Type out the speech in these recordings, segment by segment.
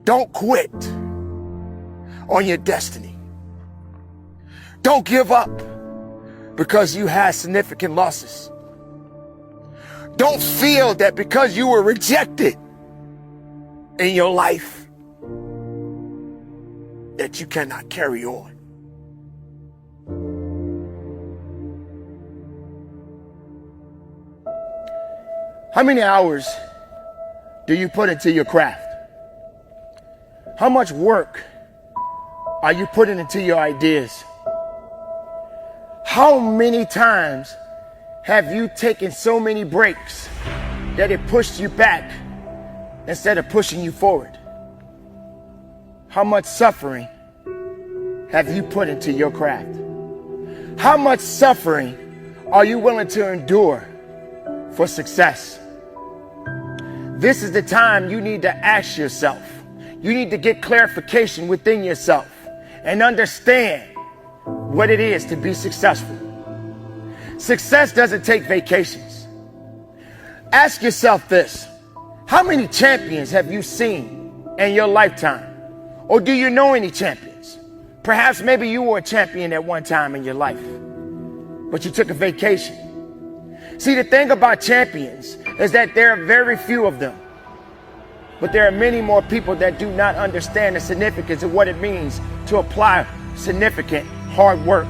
Don't quit on your destiny. Don't give up because you had significant losses. Don't feel that because you were rejected in your life that you cannot carry on. How many hours do you put into your craft? How much work are you putting into your ideas? How many times have you taken so many breaks that it pushed you back instead of pushing you forward? How much suffering have you put into your craft? How much suffering are you willing to endure for success? This is the time you need to ask yourself. You need to get clarification within yourself and understand what it is to be successful. Success doesn't take vacations. Ask yourself this: how many champions have you seen in your lifetime? Or do you know any champions? Perhaps maybe you were a champion at one time in your life, but you took a vacation. See, the thing about champions is that there are very few of them, but there are many more people that do not understand the significance of what it means to apply significant hard work.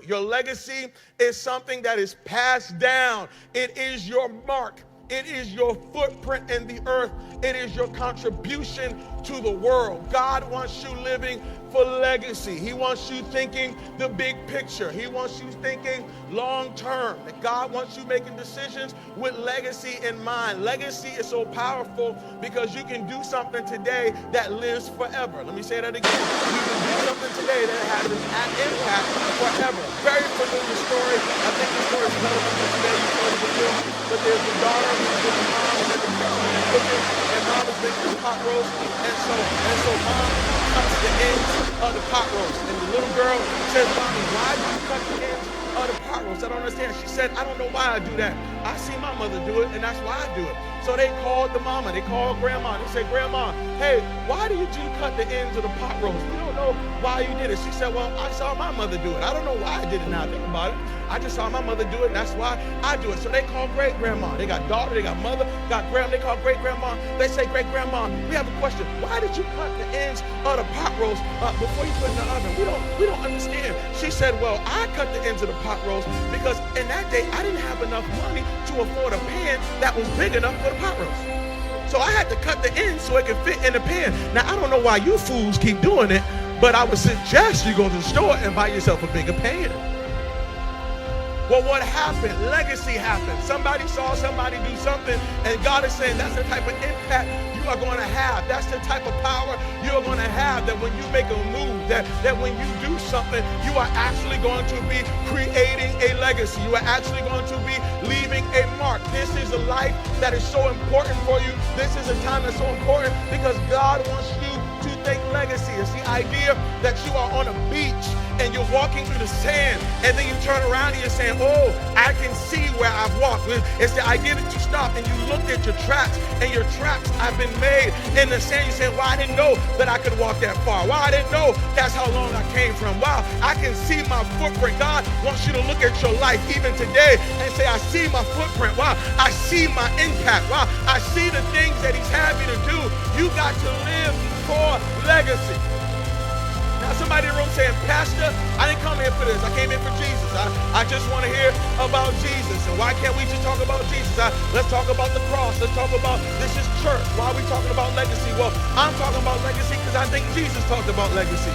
Your legacy is something that is passed down. It is your mark. It is your footprint in the earth. It is your contribution to the world. God wants you living for legacy. He wants you thinking the big picture. He wants you thinking long term. That God wants you making decisions with legacy in mind. Legacy is so powerful because you can do something today that lives forever. Let me say that again. You can do something today that has an impact forever. Very familiar story. I think the story is relevant to today. You've heard of it too. But there's a daughter who's with the mom and the kitchen and cooking, and mom is making the pot roast, and so mom cuts the ends of the pot roast, and the little girl says, "Mommy, why do you cut the ends of the pot roast? I don't understand." She said, "I don't know why I do that. I see my mother do it, and that's why I do it." So they called the mama, they called grandma, they said, "Grandma, hey, why do you cut the ends of the pot roast? We don't know why you did it." She said, "Well, I saw my mother do it. I don't know why I did it now. Think about it. I just saw my mother do it, and that's why I do it." So they call great grandma. They got daughter, they got mother, got grandma. They call great grandma. They say, "Great grandma, we have a question. Why did you cut the ends of the pot roast before you put it in the oven? We don't understand." She said, "Well, I cut the ends of the pot roast because in that day I didn't have enough money to afford a pan that was big enough for the pot roast. So I had to cut the ends so it could fit in the pan." Now I don't know why you fools keep doing it, but I would suggest you go to the store and buy yourself a bigger pan. Well, what happened? Legacy happened. Somebody saw somebody do something, and God is saying that's the type of impact you are going to have. That's the type of power you are going to have, that when you make a move, that when you do something, you are actually going to be creating a legacy. You are actually going to be leaving a mark. This is a life that is so important for you. This is a time that's so important because God wants you to think legacy. It's the idea that you are on a beach and you're walking through the sand, and then you turn around and you're saying, "Oh, I can see where I've walked." It's the idea that you stop and you look at your tracks, and your tracks have been made in the sand. You say, "Well, I didn't know that I could walk that far. Wow, I didn't know that's how long I came from. Wow, I can see my footprint." God wants you to look at your life even today and say, "I see my footprint. Wow, I see my impact. Wow, I see the things that He's had me to do." You got to live for legacy. Now somebody in the room saying, "Pastor, I didn't come here for this. I came here for Jesus. I just want to hear about Jesus. And why can't we just talk about Jesus? Let's talk about the cross. Let's talk about this is church. Why are we talking about legacy?" Well, I'm talking about legacy because I think Jesus talked about legacy.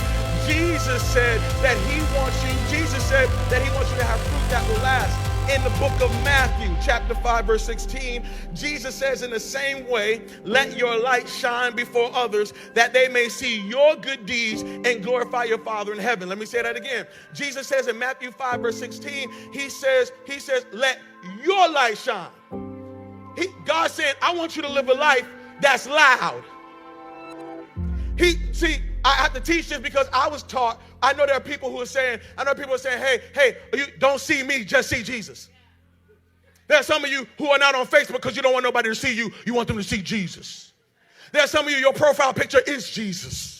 Jesus said that He wants you to have fruit that will last. In the book of Matthew, chapter 5, verse 16, Jesus says, "In the same way, let your light shine before others, that they may see your good deeds and glorify your Father in heaven." Let me say that again. Jesus says in Matthew 5, verse 16, He says, "Let your light shine." God said, "I want you to live a life that's loud." I have to teach this because I was taught. I know there are people who are saying, hey, you don't see me, just see Jesus. There are some of you who are not on Facebook because you don't want nobody to see you. You want them to see Jesus. There's some of you, your profile picture is Jesus.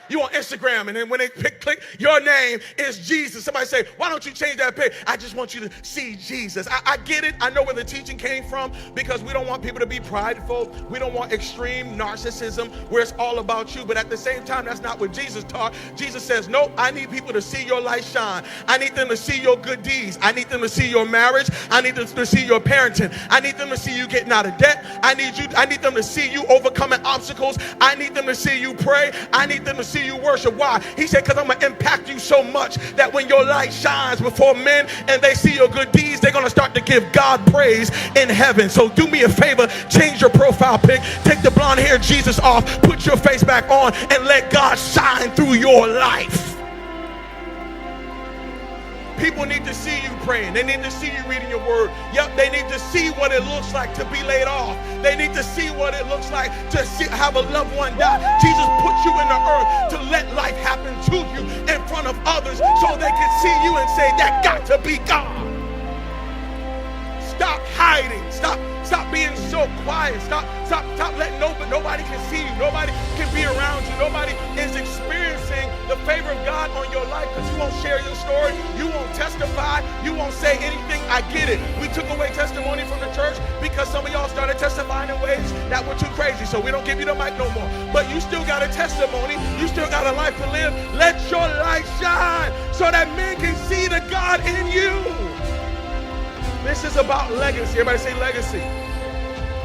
You on Instagram, and then when they click your name is Jesus. Somebody say, why don't you change that pic? I just want you to see Jesus. I get it. I know where the teaching came from, because we don't want people to be prideful. We don't want extreme narcissism where it's all about you. But at the same time, that's not what Jesus taught. Jesus says, nope, I need people to see your light shine. I need them to see your good deeds. I need them to see your marriage. I need them to see your parenting. I need them to see you getting out of debt. I need them to see you overcoming obstacles. I need them to see you pray. I need them to see you worship. Why? He said, because I'm going to impact you so much that when your light shines before men and they see your good deeds, they're going to start to give God praise in heaven. So do me a favor, change your profile pic, take the blonde hair Jesus off, put your face back on, and let God shine through your life. People need to see you praying. They need to see you reading your word. Yep, they need to see what it looks like to be laid off. They need to see what it looks like to have a loved one die. Jesus put you in the earth to let life happen to you in front of others so they can see you and say, that got to be God. Stop hiding. Stop being so quiet. Stop letting nobody can see you. Nobody can be around you. Nobody is experiencing the favor of God on your life because you won't share your story. You won't testify. You won't say anything. I get it. We took away testimony from the church because some of y'all started testifying in ways that were too crazy. So we don't give you the mic no more. But you still got a testimony. You still got a life to live. Let your light shine so that men can see the God in you. This is about legacy. Everybody say legacy.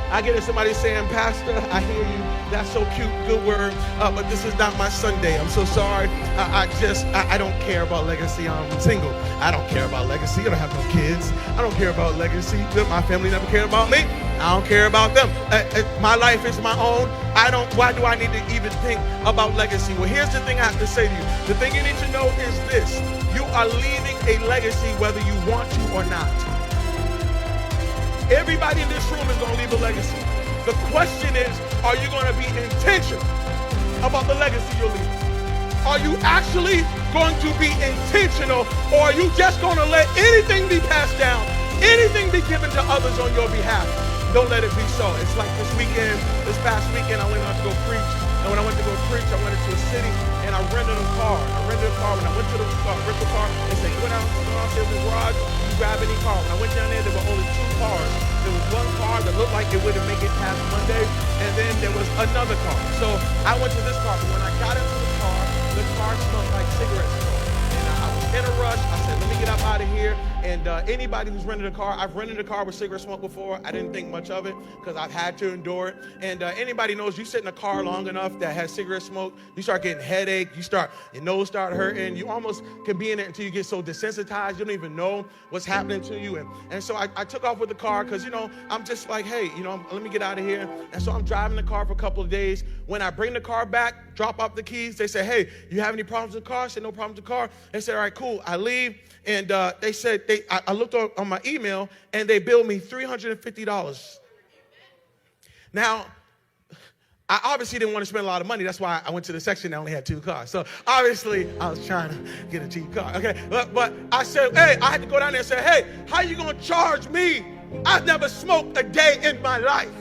I get it. Somebody saying, Pastor, I hear you. That's so cute. Good word. But this is not my Sunday. I'm so sorry. I don't care about legacy. I'm single. I don't care about legacy. I don't have no kids. I don't care about legacy. My family never cared about me. I don't care about them. My life is my own. Why do I need to even think about legacy? Well, here's the thing I have to say to you. The thing you need to know is this. You are leaving a legacy whether you want to or not. Everybody in this room is going to leave a legacy. The question is, are you going to be intentional about the legacy you're leaving? Are you actually going to be intentional, or are you just going to let anything be passed down, anything be given to others on your behalf? Don't let it be so. It's like this past weekend, I went out to go preach. And when I went to go preach, I went into a city and I rented a car. When I went to the rental car, they said, go downstairs in the garage, you grab any car. When I went down there were only 2 cars. There was one car that looked like it wouldn't make it past Monday, and then there was another car. So I went to this car, but when I got into the car smelled like cigarette smoke. And I was in a rush. I said, let me get up out of here. And anybody who's rented a car, I've rented a car with cigarette smoke before. I didn't think much of it because I've had to endure it. And anybody knows you sit in a car long enough that has cigarette smoke, you start getting headache, your nose start hurting. You almost can be in it until you get so desensitized, you don't even know what's happening to you. And so I took off with the car because, I'm just like, hey, let me get out of here. And so I'm driving the car for a couple of days. When I bring the car back, drop off the keys, they say, hey, you have any problems with the car? I said, no problems with the car. They said, all right, cool. I leave. And they said, I looked on my email, and they billed me $350. Now, I obviously didn't want to spend a lot of money. That's why I went to the section that only had 2 cars. So obviously, I was trying to get a cheap car. Okay, but I said, hey, I had to go down there and say, hey, how you going to charge me? I've never smoked a day in my life.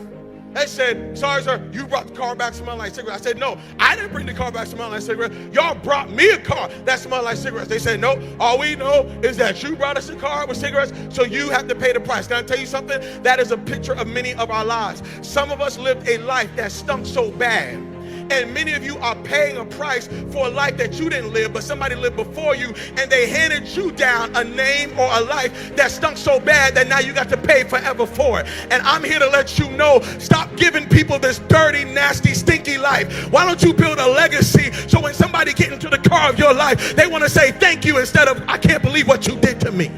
They said, sorry, sir, you brought the car back smelling like cigarettes. I said, no, I didn't bring the car back smelling like cigarettes. Y'all brought me a car that smelled like cigarettes. They said, no, all we know is that you brought us a car with cigarettes, so you have to pay the price. Can I tell you something? That is a picture of many of our lives. Some of us lived a life that stunk so bad. And many of you are paying a price for a life that you didn't live, but somebody lived before you, and they handed you down a name or a life that stunk so bad that now you got to pay forever for it. And I'm here to let you know, stop giving people this dirty, nasty, stinky life. Why don't you build a legacy so when somebody gets into the car of your life, they want to say thank you instead of, I can't believe what you did to me.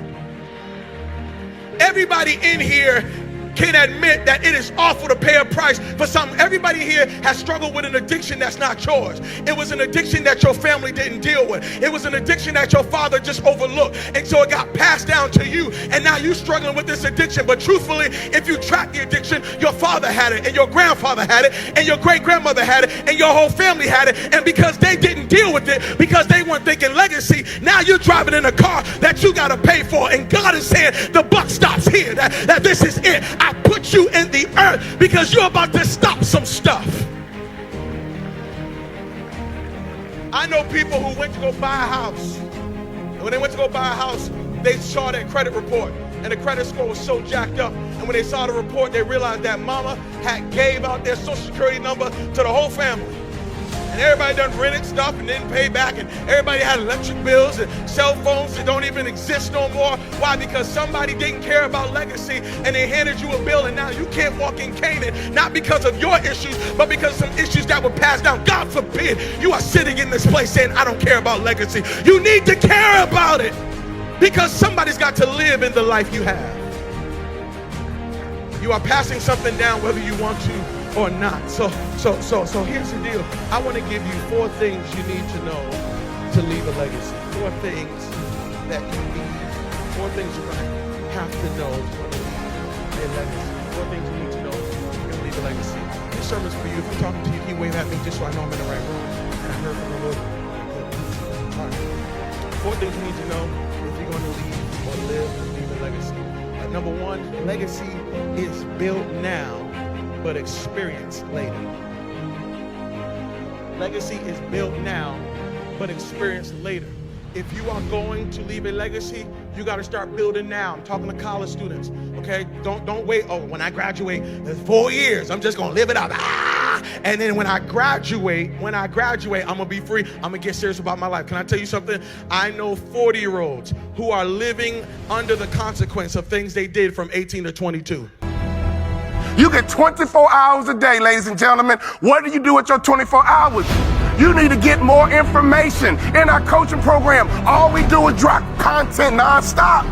Everybody in here can admit that it is awful to pay a price for something. Everybody here has struggled with an addiction that's not yours. It was an addiction that your family didn't deal with. It was an addiction that your father just overlooked. And so it got passed down to you. And now you're struggling with this addiction. But truthfully, if you track the addiction, your father had it, and your grandfather had it, and your great-grandmother had it, and your whole family had it. And because they didn't deal with it, because they weren't thinking legacy, now you're driving in a car that you got to pay for. And God is saying the buck stops here, that this is it. I put you in the earth because you're about to stop some stuff. I know people who went to go buy a house. And when they went to go buy a house, they saw their credit report. And the credit score was so jacked up. And when they saw the report, they realized that mama had gave out their social security number to the whole family. And everybody done rented stuff and didn't pay back. And everybody had electric bills and cell phones that don't even exist no more. Why? Because somebody didn't care about legacy and they handed you a bill, and now you can't walk in Canaan, not because of your issues, but because of some issues that were passed down. God forbid you are sitting in this place saying, I don't care about legacy. You need to care about it, because somebody's got to live in the life you have. You are passing something down whether you want to or not. So here's the deal. I want to give you 4 things you need to know to leave a legacy. 4 things that you need. 4 things you're going to have to know to leave a legacy. 4 things you need to know to leave a legacy. This sermon's for you. If I'm talking to you, can you wave at me just so I know I'm in the right room and I heard from the Lord? All right. 4 things you need to know if you're going to leave or leave a legacy. Number 1, legacy is built now, but experienced later. Legacy is built now, but experienced later. If you are going to leave a legacy, you got to start building now. I'm talking to college students, okay? Don't wait. Oh, when I graduate, 4 years, I'm just going to live it out. And then when I graduate, I'm going to be free. I'm going to get serious about my life. Can I tell you something? I know 40-year-olds who are living under the consequence of things they did from 18 to 22. You get 24 hours a day, ladies and gentlemen. What do you do with your 24 hours? You need to get more information. In our coaching program, all we do is drop content nonstop.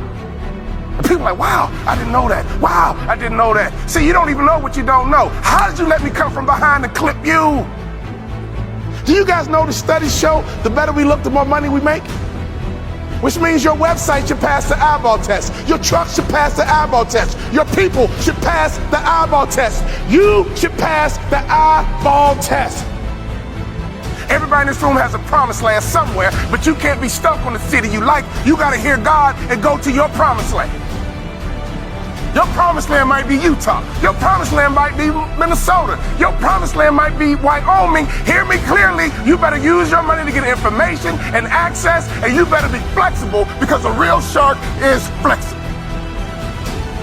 And people are like, wow, I didn't know that. Wow, I didn't know that. See, you don't even know what you don't know. How did you let me come from behind and clip you? Do you guys know the studies show the better we look, the more money we make? Which means your website should pass the eyeball test. Your truck should pass the eyeball test. Your people should pass the eyeball test. You should pass the eyeball test. Everybody in this room has a promised land somewhere, but you can't be stuck on the city you like. You got to hear God and go to your promised land. Your promised land might be Utah. Your promised land might be Minnesota. Your promised land might be Wyoming. Hear me clearly. You better use your money to get information and access, and you better be flexible, because a real shark is flexible.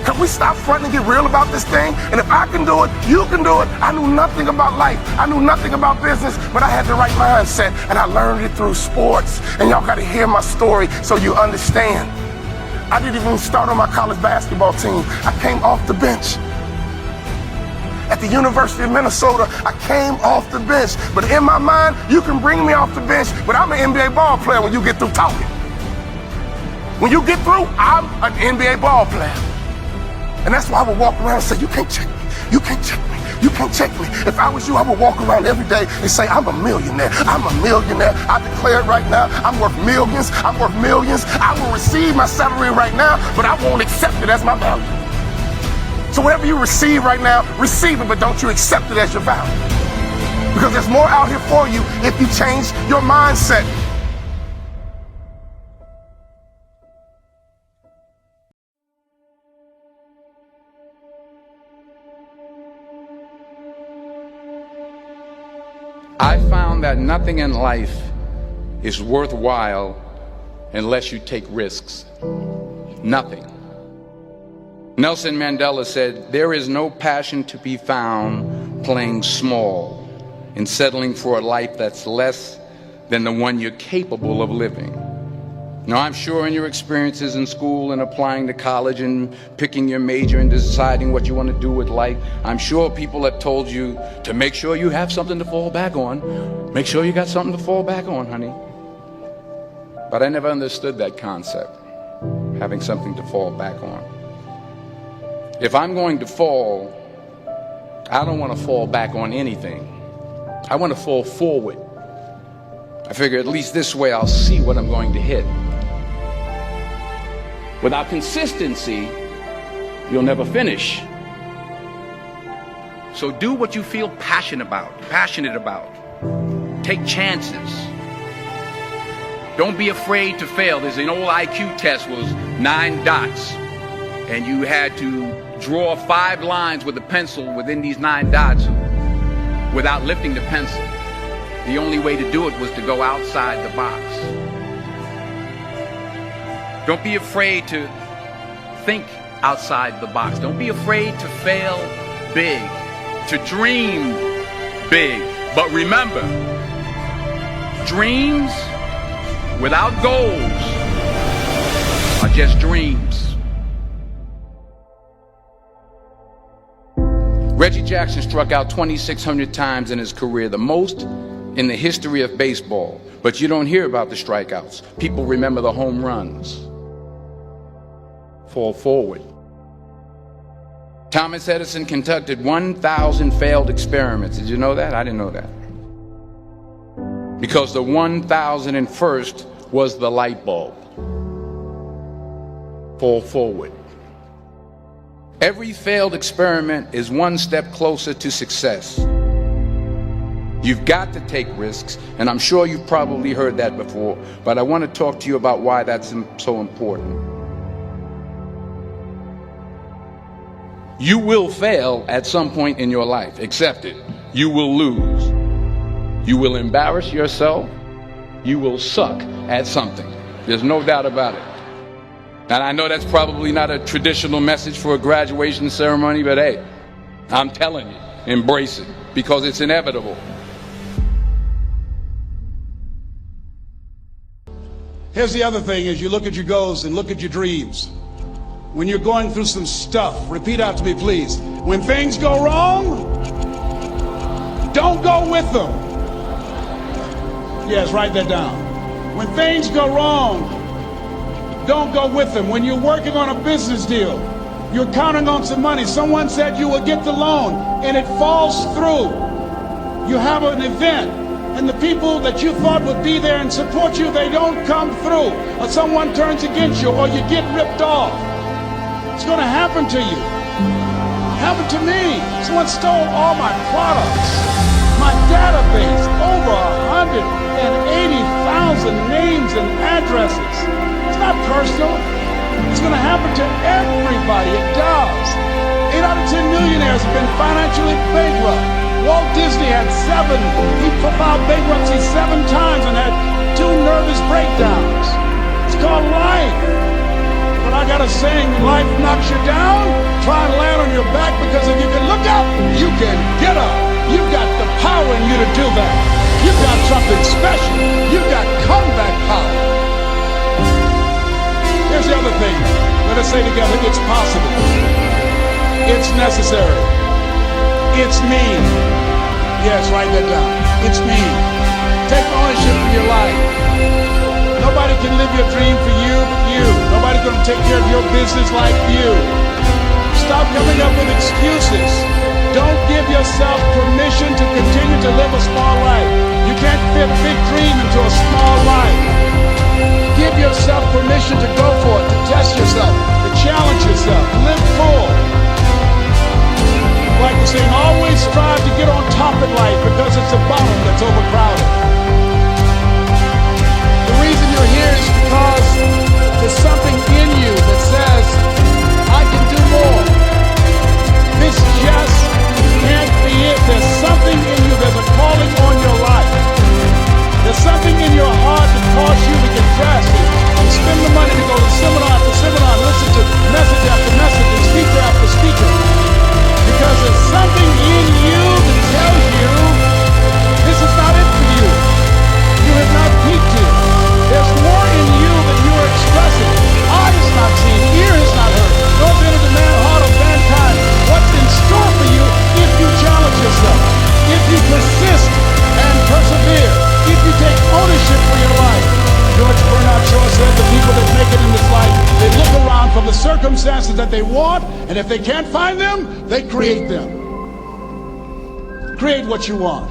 Can we stop fronting and get real about this thing? And if I can do it, you can do it. I knew nothing about life. I knew nothing about business, but I had the right mindset, and I learned it through sports. And y'all got to hear my story so you understand. I didn't even start on my college basketball team. I came off the bench. At the University of Minnesota, I came off the bench. But in my mind, you can bring me off the bench, but I'm an NBA ball player when you get through talking. When you get through, I'm an NBA ball player. And that's why I would walk around and say, you can't check me. You can't check me. You can't check me. If I was you, I would walk around every day and say, I'm a millionaire. I'm a millionaire. I declare it right now. I'm worth millions. I'm worth millions. I will receive my salary right now, but I won't accept it as my value. So whatever you receive right now, receive it, but don't you accept it as your value. Because there's more out here for you if you change your mindset. I found that nothing in life is worthwhile unless you take risks. Nothing. Nelson Mandela said, there is no passion to be found playing small and settling for a life that's less than the one you're capable of living. Now, I'm sure in your experiences in school and applying to college and picking your major and deciding what you want to do with life, I'm sure people have told you to make sure you have something to fall back on. Make sure you got something to fall back on, honey. But I never understood that concept, having something to fall back on. If I'm going to fall, I don't want to fall back on anything. I want to fall forward. I figure at least this way I'll see what I'm going to hit. Without consistency, you'll never finish. So do what you feel passionate about. Take chances. Don't be afraid to fail. There's an old IQ test was 9 dots, and you had to draw 5 lines with a pencil within these 9 dots without lifting the pencil. the only way to do it was to go outside the box. Don't be afraid to think outside the box. Don't be afraid to fail big, to dream big. But remember, dreams without goals are just dreams. Reggie Jackson struck out 2,600 times in his career, the most in the history of baseball. But you don't hear about the strikeouts. People remember the home runs. Fall forward. Thomas Edison conducted 1,000 failed experiments. Did you know that? I didn't know that. Because the 1,001st was the light bulb. Fall forward. Every failed experiment is one step closer to success. You've got to take risks, and I'm sure you've probably heard that before, but I want to talk to you about why that's so important. You will fail at some point in your life. Accept it. You will lose. You will embarrass yourself. You will suck at something. There's no doubt about it. And I know that's probably not a traditional message for a graduation ceremony, but hey, I'm telling you, embrace it, because it's inevitable. Here's the other thing: is you look at your goals and look at your dreams. When you're going through some stuff, repeat out to me, please. When things go wrong, don't go with them. Yes, write that down. When things go wrong, don't go with them. When you're working on a business deal, you're counting on some money. Someone said you will get the loan, and it falls through. You have an event, and the people that you thought would be there and support you, they don't come through. Or someone turns against you, or you get ripped off. It's going to happen to you. It happened to me. Someone stole all my products. My database, over 180,000 names and addresses. It's not personal. It's going to happen to everybody. It does. 8 out of 10 millionaires have been financially bankrupt. Walt Disney had 7. He filed bankruptcy 7 times and had 2 nervous breakdowns. It's called life. But I got a saying: life knocks you down, try and land on your back, because if you can look up, you can get up. You've got the power in you to do that. You've got something special. You've got comeback power. Here's the other thing. Let us say together, it's possible. It's necessary. It's me. Yes, write that down. It's me. Take ownership of your life. Nobody can live your dream for you but you. Nobody's going to take care of your business like you. Stop coming up with excuses. Don't give yourself permission to continue to live a small life. You can't fit a big dream into a small life. Give yourself permission to go for it, to test yourself, to challenge yourself, live full. Like we're saying, always strive to get on top in life, because it's a bottom that's overcrowded. The reason you're here is because there's something in you that says, I can do more. This just can't be it. There's something in you, there's a calling on your life. There's something in your heart that calls you to get dressed and spend the money to go to seminar after seminar, listen to message after message and speaker after speaker. Because there's something in you that tells you this is not it for you. You have not peaked it. There's more in you than you are expressing. Eye has not seen, ear has not heard, nor entered the heart of mankind what's in store for you if you challenge yourself, if you persist and persevere, if you take ownership for your life. George Bernard Shaw said the people that make it in this life, they look around for the circumstances that they want, and if they can't find them, they create them. Create what you want.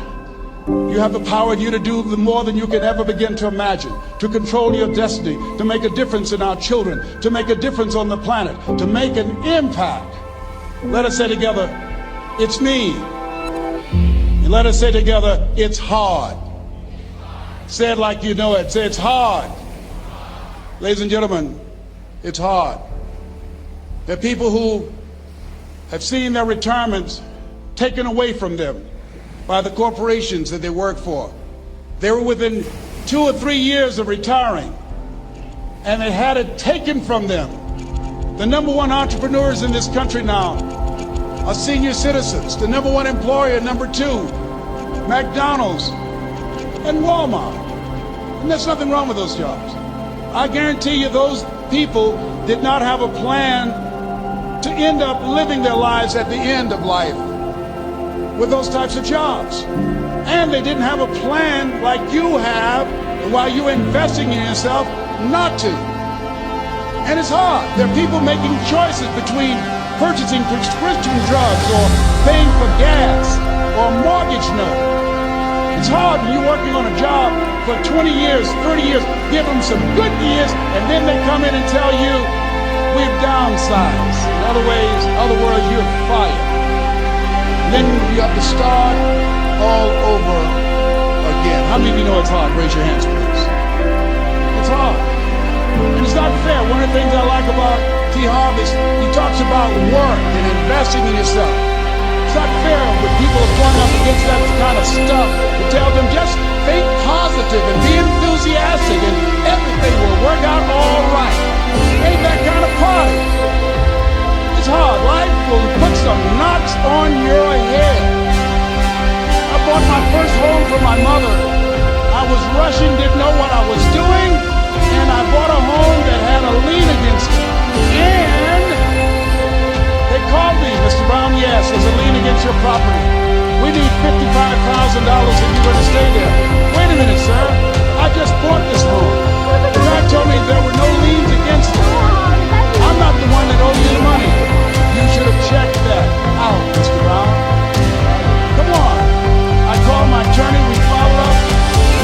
You have the power in you to do more than you can ever begin to imagine, to control your destiny, to make a difference in our children, to make a difference on the planet, to make an impact. Let us say together, it's me. And let us say together, it's hard. Say it like you know it. Say, it's hard. Ladies and gentlemen, it's hard. There are people who have seen their retirements taken away from them by the corporations that they work for. They were within 2 or 3 years of retiring, and they had it taken from them. The number one entrepreneurs in this country now are senior citizens. The number one employer, number two, McDonald's and Walmart. And there's nothing wrong with those jobs. I guarantee you those people did not have a plan to end up living their lives at the end of life with those types of jobs. And they didn't have a plan like you have while you're investing in yourself not to. And it's hard. There are people making choices between purchasing prescription drugs or paying for gas or a mortgage note. It's hard when you're working on a job for 20 years, 30 years, give them some good years, and then they come in and tell you, we've downsized. In other words, you're fired. And then you have to start all over again. How many of you know it's hard? Raise your hands, please. It's hard. And it's not fair. One of the things I like about T. Harv is he talks about work and investing in yourself. It's not fair when people are going up against that kind of stuff to tell them just think positive and be enthusiastic and everything will work out all right. It ain't that kind of party. It's hard. Life will put some knots on your head. I bought my first home for my mother. I was rushing, didn't know what I was doing, and I bought a home that had a lien against it. And they called me, Mr. Brown, yes, there's a lien against your property. We need $55,000 if you're going to stay there. Wait a minute, sir. I just bought this home. The guy told me there were no liens against it. I'm not the one that owed you the money. You should have checked that out, Mr. Brown. Come on. I called my attorney. We followed up.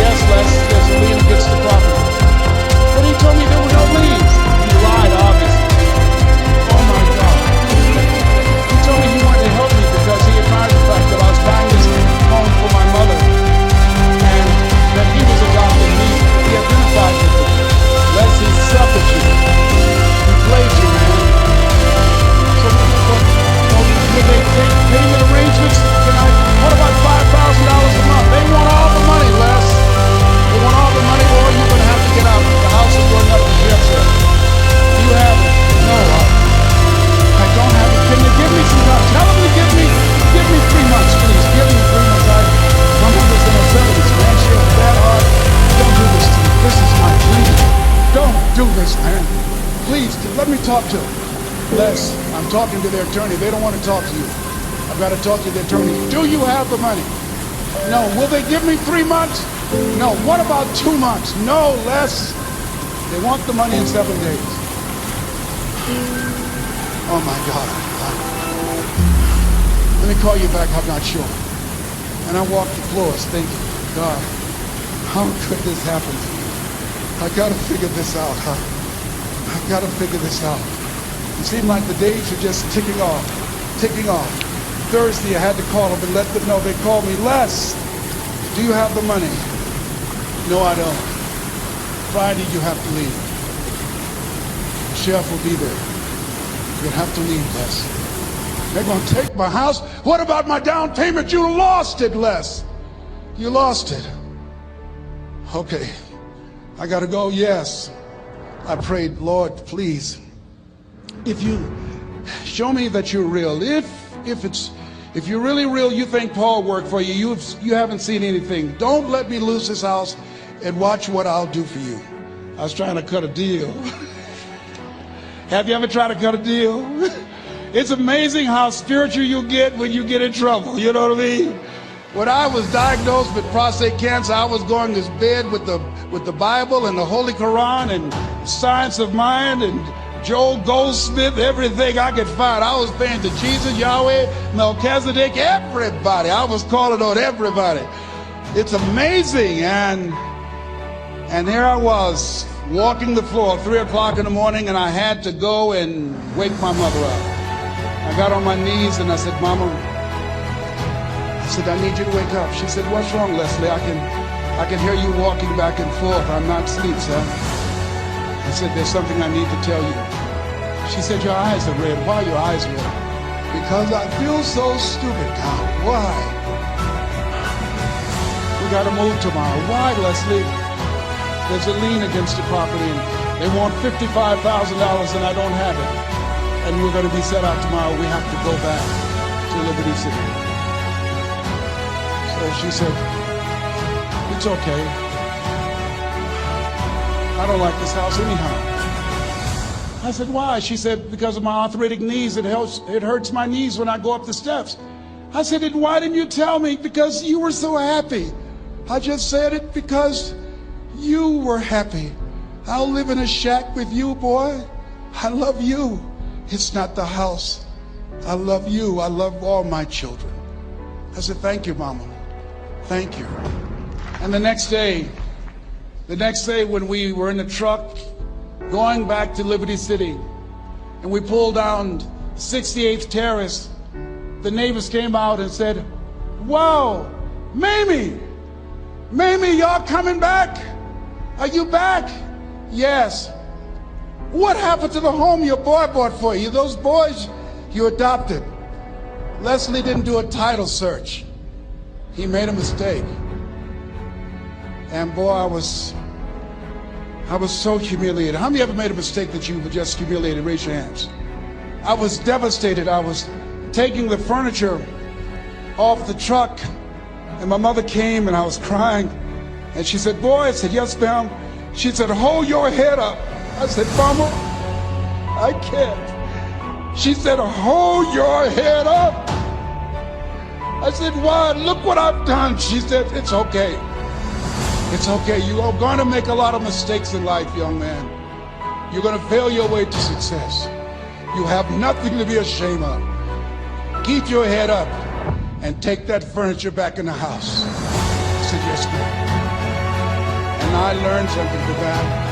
Yes, Les, there's a lien against the property. But he told me there were no liens. He lied, obviously. Oh, my God. He told me he wanted to help me because he admired the fact that I was buying this home for my mother and that he was adopting me. He identified with me. Les, he suffered you. He played you, man. So, did they take payment arrangements tonight? What about $5,000 a month? They want all the money, Les. They want all the money, or you're going to have to get out. The house is going up to jail, sir. Do you have it? No, I don't have it. Can you give me some time? Tell them to give me 3 months, please. Give me 3 months. My mother's in her 70s, man. She has bad heart. Don't do this to me. This is my dream. Don't do this, man. Please, let me talk to them. Les, I'm talking to their attorney. They don't want to talk to you. I've got to talk to the attorney. Do you have the money? No. Will they give me 3 months? No. What about 2 months? No, Les. They want the money in 7 days. Oh, my God. Let me call you back. I'm not sure. And I walked the floors thinking, God, how could this happen to me? I got to figure this out, huh? I've got to figure this out. It seemed like the days were just ticking off. Thursday, I had to call them and let them know. They called me, Les, do you have the money? No, I don't. Friday, you have to leave. The sheriff will be there. You'll have to leave, Les. They're going to take my house. What about my down payment? You lost it, Les. You lost it. Okay. I got to go? Yes. I prayed, Lord, please, if you show me that you're real, if you're really real, you think Paul worked for you, you haven't seen anything. Don't let me lose this house and watch what I'll do for you. I was trying to cut a deal. Have you ever tried to cut a deal? It's amazing how spiritual you get when you get in trouble. You know what I mean? When I was diagnosed with prostate cancer, I was going to bed with the Bible and the Holy Quran and Science of Mind and Joel Goldsmith, everything I could find. I was praying to Jesus, Yahweh, Melchizedek, everybody. I was calling on everybody. It's amazing. And here I was walking the floor at 3 o'clock in the morning, and I had to go and wake my mother up. I got on my knees and I said, Mama, I said, I need you to wake up. She said, what's wrong, Leslie? I can hear you walking back and forth. I'm not asleep, son. I said, there's something I need to tell you. She said, your eyes are red. Why are your eyes red? Because I feel so stupid, God. Why? we got to move tomorrow. Why, Leslie? There's a lien against the property, and they want $55,000, and I don't have it. And we're going to be set out tomorrow. We have to go back to Liberty City. So she said, it's okay. I don't like this house anyhow. I said, why? She said, because of my arthritic knees, it hurts my knees when I go up the steps. I said, why didn't you tell me? Because you were so happy. I just said it because you were happy. I'll live in a shack with you, boy. I love you. It's not the house. I love you. I love all my children. I said, thank you, Mama. Thank you. And the next day when we were in the truck going back to Liberty City, and we pulled down 68th Terrace, the neighbors came out and said, wow, Mamie, y'all coming back? Are you back? Yes. What happened to the home your boy bought for you? Those boys you adopted. Leslie didn't do a title search. He made a mistake. And boy, I was so humiliated. How many ever made a mistake that you were just humiliated? Raise your hands. I was devastated. I was taking the furniture off the truck, and my mother came and I was crying. And she said, boy, I said, yes, ma'am. She said, hold your head up. I said, Mama, I can't. She said, hold your head up. I said, why? Look what I've done. She said, it's okay. It's okay. You are going to make a lot of mistakes in life, young man. You're going to fail your way to success. You have nothing to be ashamed of. Keep your head up and take that furniture back in the house. I said, yes, ma'am. And I learned something from that.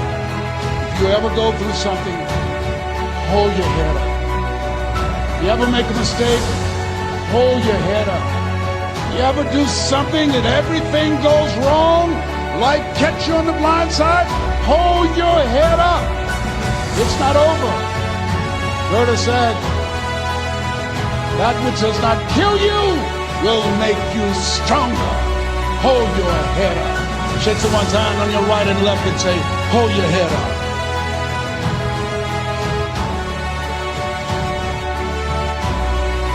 If you ever go through something, hold your head up. You ever make a mistake, hold your head up. You ever do something and everything goes wrong, like catch you on the blind side, hold your head up. It's not over. Goethe said, that which does not kill you will make you stronger. Hold your head up. Shake someone's hand on your right and left and say, hold your head up.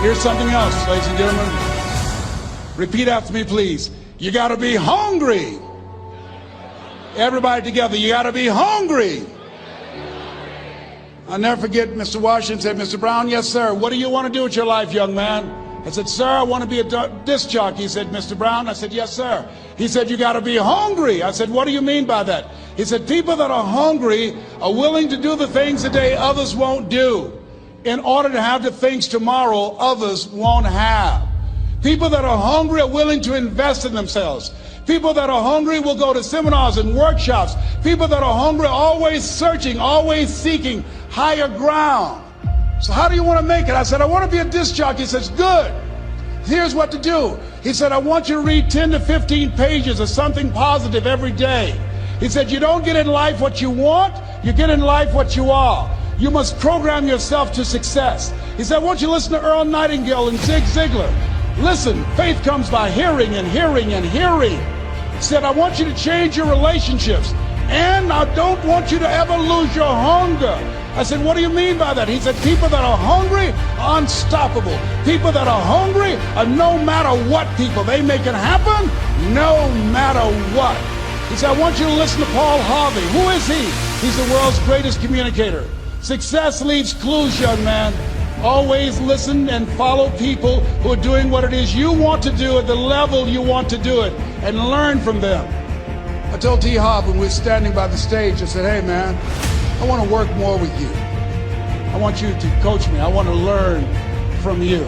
Here's something else, ladies and gentlemen. Repeat after me, please. You got to be hungry. Everybody together, you got to be hungry. I'll never forget Mr. Washington said, Mr. Brown, yes, sir. What do you want to do with your life, young man? I said, sir, I want to be a disc jockey. He said, Mr. Brown? I said, yes, sir. He said, you got to be hungry. I said, what do you mean by that? He said, people that are hungry are willing to do the things today others won't do in order to have the things tomorrow others won't have. People that are hungry are willing to invest in themselves. People that are hungry will go to seminars and workshops. People that are hungry are always searching, always seeking higher ground. So how do you want to make it? I said, I want to be a disc jockey. He says, good. Here's what to do. He said, I want you to read 10 to 15 pages of something positive every day. He said, you don't get in life what you want, you get in life what you are. You must program yourself to success. He said, I want you to listen to Earl Nightingale and Zig Ziglar. Listen, faith comes by hearing and hearing and hearing. He said, I want you to change your relationships. And I don't want you to ever lose your hunger. I said, what do you mean by that? He said, people that are hungry are unstoppable. People that are hungry are no matter what people. They make it happen no matter what. He said, I want you to listen to Paul Harvey. Who is he? He's the world's greatest communicator. Success leaves clues, young man. Always listen and follow people who are doing what it is you want to do at the level you want to do it and learn from them. I told T. Harv when we were standing by the stage, I said, hey man, I want to work more with you. I want you to coach me. I want to learn from you.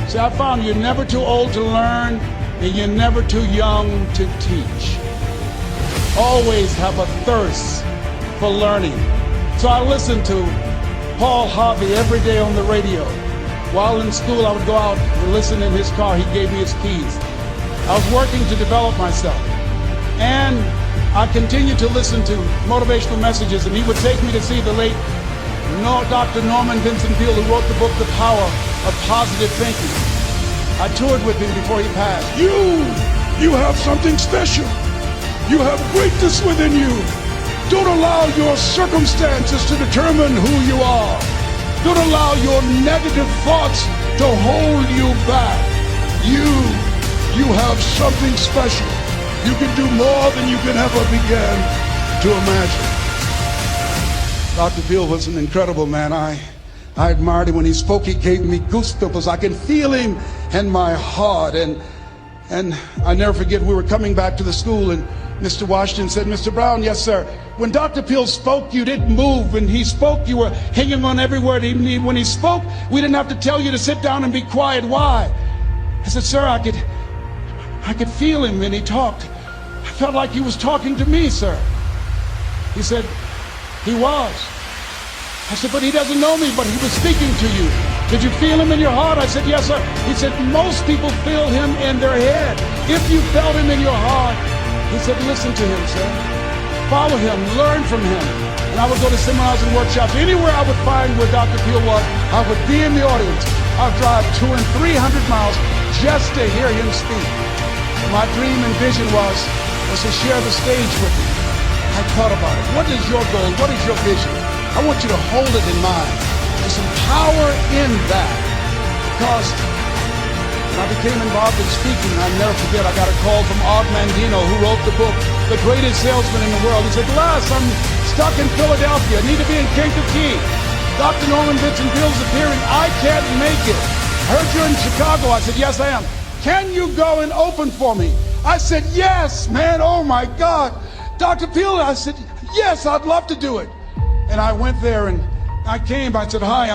See, I found you're never too old to learn and you're never too young to teach. Always have a thirst for learning. So I listened to Paul Harvey every day on the radio. While in school, I would go out and listen in his car. He gave me his keys. I was working to develop myself. And I continued to listen to motivational messages, and he would take me to see the late Dr. Norman Vincent Peale, who wrote the book, The Power of Positive Thinking. I toured with him before he passed. You You have something special. You have greatness within you. Don't allow your circumstances to determine who you are. Don't allow your negative thoughts to hold you back. You have something special. You can do more than you can ever begin to imagine. Dr. Peale was an incredible man. I admired him when he spoke. He gave me goosebumps. I can feel him in my heart. And I never forget, we were coming back to the school and Mr. Washington said, Mr. Brown, yes, sir. When Dr. Peale spoke, you didn't move. When he spoke, you were hanging on every word. When he spoke, we didn't have to tell you to sit down and be quiet. Why? I said, sir, I could feel him when he talked. I felt like he was talking to me, sir. He said, he was. I said, but he doesn't know me, but he was speaking to you. Did you feel him in your heart? I said, yes, sir. He said, most people feel him in their head. If you felt him in your heart, he said, listen to him, sir. Follow him, learn from him. And I would go to seminars and workshops. Anywhere I would find where Dr. Peale was, I would be in the audience. I'd drive 200 and 300 miles just to hear him speak. My dream and vision was to share the stage with him. I thought about it. What is your goal? What is your vision? I want you to hold it in mind. There's some power in that. Because when I became involved in speaking, I'll never forget, I got a call from Og Mandino, who wrote the book, The Greatest Salesman in the World. He said, Les, I'm stuck in Philadelphia. I need to be in Kankakee. Dr. Norman Vincent Peale's appearing. I can't make it. I heard you're in Chicago. I said, yes, I am. Can you go and open for me? I said, yes, man. Oh, my God. Dr. Peale, I said, yes, I'd love to do it. And I went there and I came. I said, hi,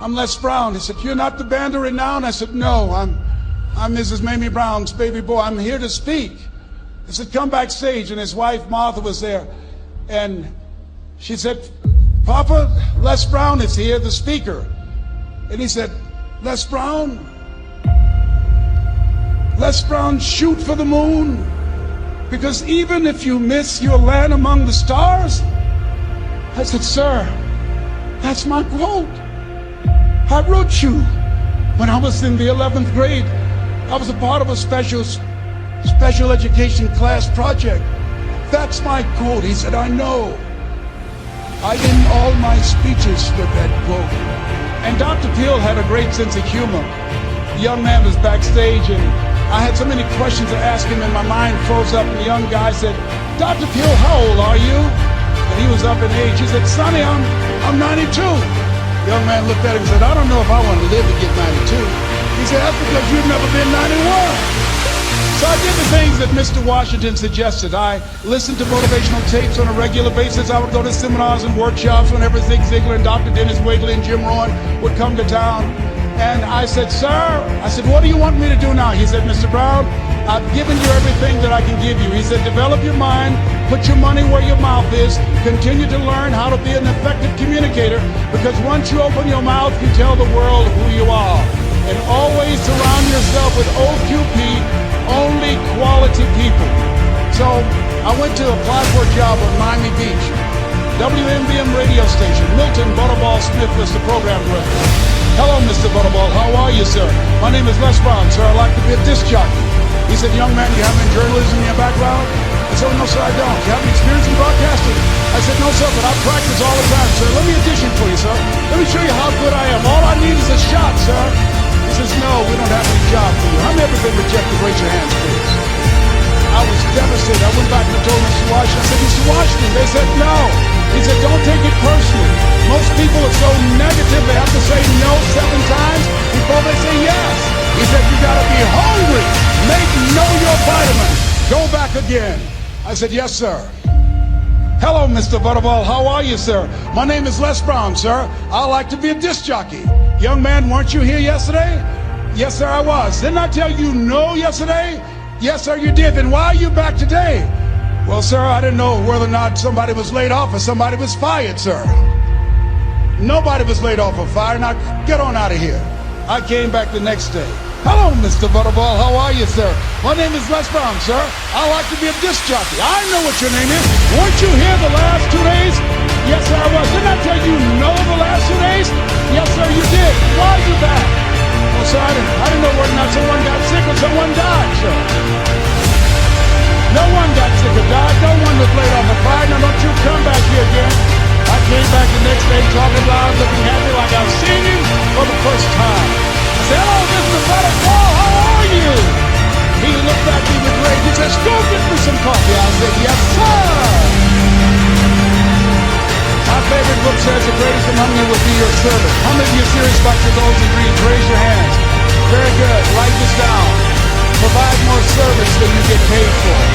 I'm Les Brown. He said, you're not the band of renown? I said, no, I'm Mrs. Mamie Brown's baby boy. I'm here to speak. He said, come backstage. And his wife, Martha, was there. And she said, Papa, Les Brown is here, the speaker. And he said, Les Brown, shoot for the moon. Because even if you miss, you'll land among the stars. I said, sir, that's my quote. I wrote you when I was in the 11th grade. I was a part of a special education class project. That's my quote. He said, I know. I end all my speeches with that quote. And Dr. Peale had a great sense of humor. The young man was backstage and I had so many questions to ask him and my mind froze up and the young guy said, Dr. Peale, how old are you? And he was up in age. He said, Sonny, I'm 92. The young man looked at him and said, I don't know if I want to live to get 92. He said, that's because you've never been 91. So I did the things that Mr. Washington suggested. I listened to motivational tapes on a regular basis. I would go to seminars and workshops whenever Zig Ziglar and Dr. Dennis Wigley and Jim Rohn would come to town. And I said, sir, what do you want me to do now? He said, Mr. Brown, I've given you everything that I can give you. He said, develop your mind, put your money where your mouth is, continue to learn how to be an effective communicator, because once you open your mouth, you tell the world who you are. And always surround yourself with OQP, only quality people. So I went to apply for a job on Miami Beach. WMBM radio station. Milton Butterball Smith was the program director. Hello, Mr. Butterball. How are you, sir? My name is Les Brown, sir. I'd like to be a disc jockey. He said, young man, do you have any journalism in your background? I said, no, sir, I don't. Do you have any experience in broadcasting? I said, no, sir, but I practice all the time, sir. Let me audition for you, sir. Let me show you how good I am. All I need is a shot, sir. He says, no, we don't have any job for you. I've never been rejected. Raise your hands, please. I was devastated. I went back and told Mr. Washington. I said, Mr. Washington. They said, no. He said, don't take it personally. Most people are so negative, they have to say no 7 times before they say yes. He said, you got to be hungry. Know your vitamin. Go back again. I said, yes, sir. Hello, Mr. Butterball. How are you, sir? My name is Les Brown, sir. I like to be a disc jockey. Young man, weren't you here yesterday? Yes, sir, I was. Didn't I tell you no yesterday? Yes, sir, you did. Then why are you back today? Well, sir, I didn't know whether or not somebody was laid off or somebody was fired, sir. Nobody was laid off or fired. Now, get on out of here. I came back the next day. Hello, Mr. Butterball. How are you, sir? My name is Les Brown, sir. I like to be a disc jockey. I know what your name is. Weren't you here the last 2 days? Yes, sir, I was. Didn't I tell you no the last 2 days? Yes, sir, you did. Why are you back? Well, sir, I didn't know whether or not someone got sick or someone died, sir. some coffee? I said, yes, sir. My favorite book says the greatest among you will be your servant. How many of you are serious about your goals and dreams? Raise your hands. Very good. Write this down. Provide more service than you get paid for.